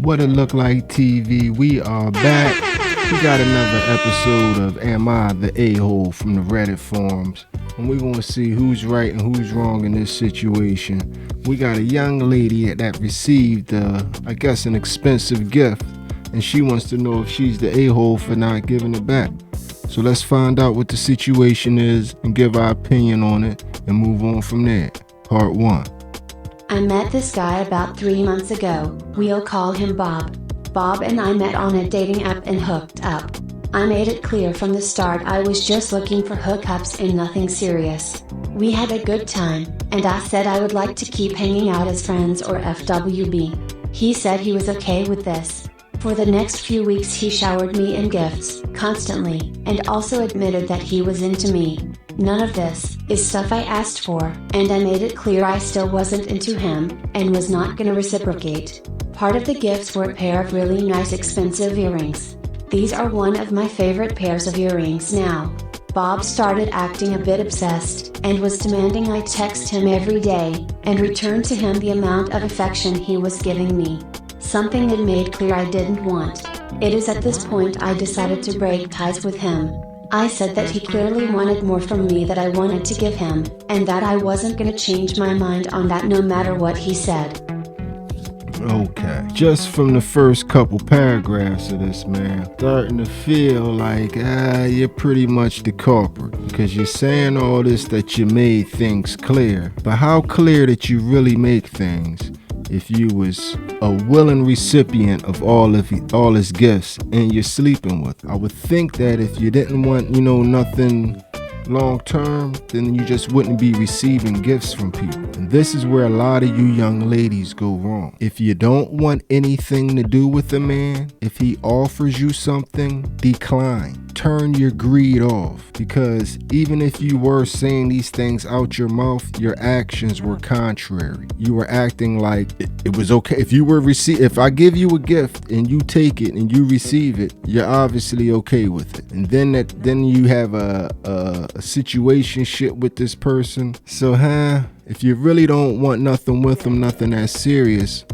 What it look like TV, we are back. We got another episode of Am I the A-hole from the Reddit forums. And we're going to see who's right and who's wrong in this situation. We got a young lady that received, I guess, an expensive gift. And she wants to know if she's the a-hole for not giving it back. So let's find out what the situation is and give our opinion on it and move on from there. Part 1. I met this guy about 3 months ago. We'll call him Bob. Bob and I met on a dating app and hooked up. I made it clear from the start I was just looking for hookups and nothing serious. We had a good time, and I said I would like to keep hanging out as friends or FWB. He said he was okay with this. For the next few weeks he showered me in gifts, constantly, and also admitted that he was into me. None of this is stuff I asked for, and I made it clear I still wasn't into him, and was not gonna reciprocate. Part of the gifts were a pair of really nice expensive earrings. These are one of my favorite pairs of earrings now. Bob started acting a bit obsessed, and was demanding I text him every day, and return to him the amount of affection he was giving me. Something it made clear I didn't want. It is at this point I decided to break ties with him. I said that he clearly wanted more from me that I wanted to give him, and that I wasn't gonna change my mind on that no matter what he said. Okay, just from the first couple paragraphs of this, man, starting to feel like, you're pretty much the culprit. Because you're saying all this that you made things clear. But how clear did you really make things if you was a willing recipient of all his gifts and you're sleeping with him? I would think that if you didn't want, nothing long term, then you just wouldn't be receiving gifts from people. And this is where a lot of you young ladies go wrong. If you don't want anything to do with a man, if he offers you something, decline. Turn your greed off, because even if you were saying these things out your mouth, your actions were contrary. You were acting like it was okay. If I give you a gift and you take it and you receive it, you're obviously okay with it. And then you have a situationship with this person. So if you really don't want nothing with them, nothing that serious,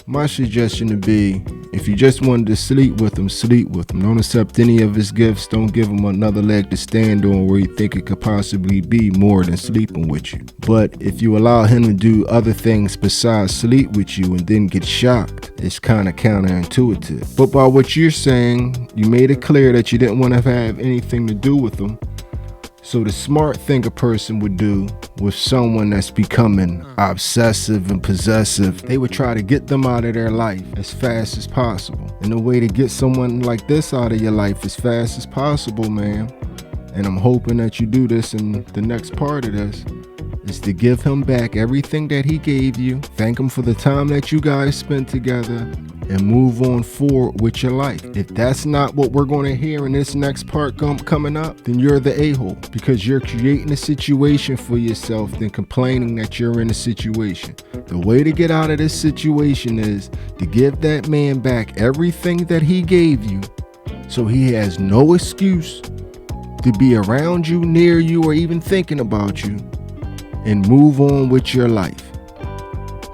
my suggestion would be, if you just wanted to sleep with him, sleep with him. Don't accept any of his gifts. Don't give him another leg to stand on where you think it could possibly be more than sleeping with you. But if you allow him to do other things besides sleep with you and then get shocked, it's kind of counterintuitive. But by what you're saying, you made it clear that you didn't want to have anything to do with him. So the smart thing a person would do with someone that's becoming obsessive and possessive, they would try to get them out of their life as fast as possible. And the way to get someone like this out of your life as fast as possible, man, and I'm hoping that you do this in the next part of this, is to give him back everything that he gave you, thank him for the time that you guys spent together, and move on forward with your life. If that's not what we're going to hear in this next part coming up, then you're the a-hole, because you're creating a situation for yourself then complaining that you're in a situation. The way to get out of this situation is to give that man back everything that he gave you, so he has no excuse to be around you, near you, or even thinking about you, and move on with your life.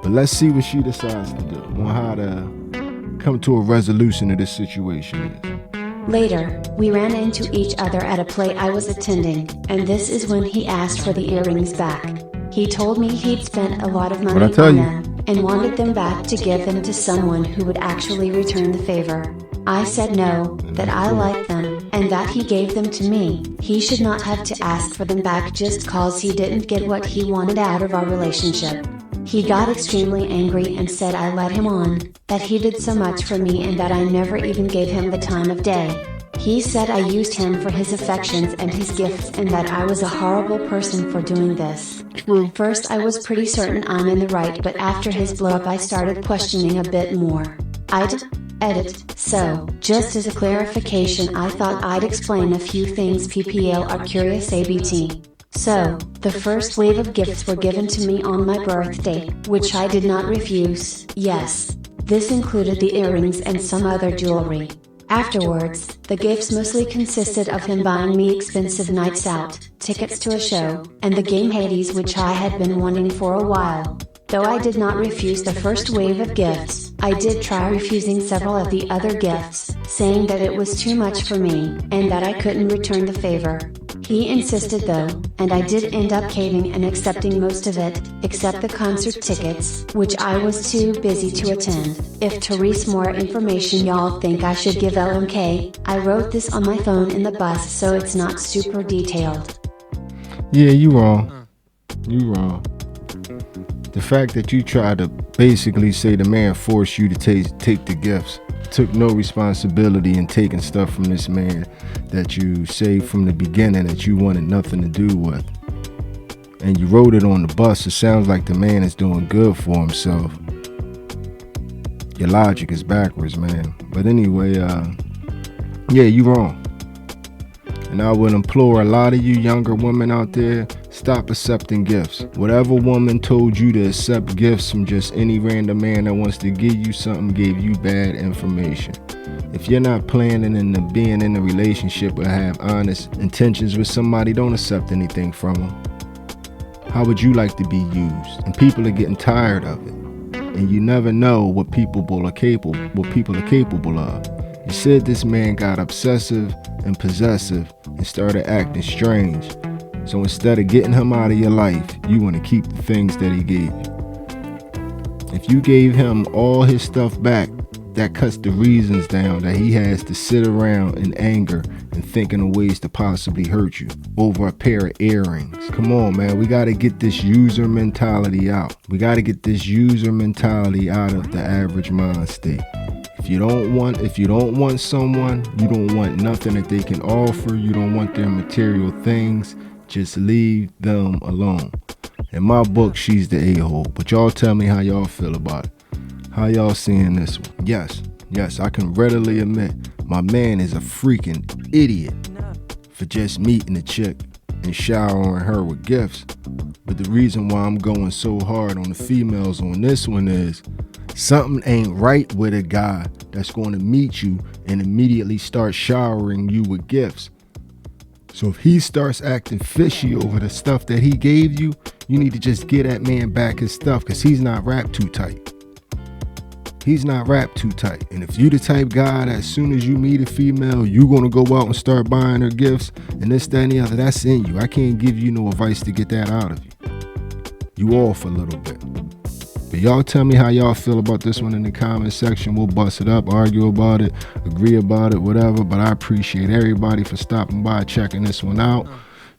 But let's see what she decides to do, on how to come to a resolution of this situation is. Later, we ran into each other at a play I was attending, and this is when he asked for the earrings back. He told me he'd spent a lot of money on them, and wanted them back to give them to someone who would actually return the favor. I said no, that I liked them, and that he gave them to me. He should not have to ask for them back just cause he didn't get what he wanted out of our relationship. He got extremely angry and said I led him on, that he did so much for me and that I never even gave him the time of day. He said I used him for his affections and his gifts and that I was a horrible person for doing this. First I was pretty certain I'm in the right, but after his blow up I started questioning a bit more. Aita? Edit. So, just as a clarification, I thought I'd explain a few things PPL are curious ABT. So, the first wave of gifts were given to me on my birthday, which I did not refuse. Yes, this included the earrings and some other jewelry. Afterwards, the gifts mostly consisted of him buying me expensive nights out, tickets to a show, and the game Hades, which I had been wanting for a while. Though I did not refuse the first wave of gifts, I did try refusing several of the other gifts, saying that it was too much for me, and that I couldn't return the favor. He insisted though, and I did end up caving and accepting most of it, except the concert tickets, which I was too busy to attend. If to read more information y'all think I should give LMK, I wrote this on my phone in the bus so it's not super detailed. Yeah, you wrong. You wrong. The fact that you tried to basically say the man forced you to take the gifts, took no responsibility in taking stuff from this man that you say from the beginning that you wanted nothing to do with, and you wrote it on the bus, it sounds like the man is doing good for himself. Your logic is backwards, man. But anyway, yeah, you wrong. And I would implore a lot of you younger women out there, stop accepting gifts. Whatever woman told you to accept gifts from just any random man that wants to give you something gave you bad information. If you're not planning on being in a relationship or have honest intentions with somebody, don't accept anything from them. How would you like to be used? And people are getting tired of it. And you never know what people are capable of. You said this man got obsessive and possessive and started acting strange. So instead of getting him out of your life, you want to keep the things that he gave you. If you gave him all his stuff back, that cuts the reasons down that he has to sit around in anger and thinking of ways to possibly hurt you over a pair of earrings. Come on, man, we got to get this user mentality out. We got to get this user mentality out of the average mind state. If you don't want someone, you don't want nothing that they can offer, you don't want their material things, just leave them alone. In my book, she's the a-hole, but y'all tell me how y'all feel about it. How y'all seeing this one? Yes, I can readily admit my man is a freaking idiot for just meeting a chick and showering her with gifts. But the reason why I'm going so hard on the females on this one is something ain't right with a guy that's going to meet you and immediately start showering you with gifts. So if he starts acting fishy over the stuff that he gave you, you need to just get that man back his stuff, because he's not wrapped too tight. He's not wrapped too tight. And if you the type guy that as soon as you meet a female, you gonna go out and start buying her gifts and this, that, and the other, that's in you. I can't give you no advice to get that out of you. You off a little bit. But y'all tell me how y'all feel about this one in the comment section. We'll bust it up, argue about it, agree about it, whatever. But I appreciate everybody for stopping by, checking this one out.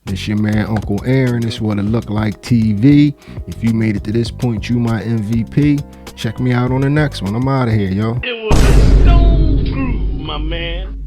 This your man, Uncle Aaron. This what it look like TV. If you made it to this point, you my MVP. Check me out on the next one. I'm out of here, yo. It was a stone groove, my man.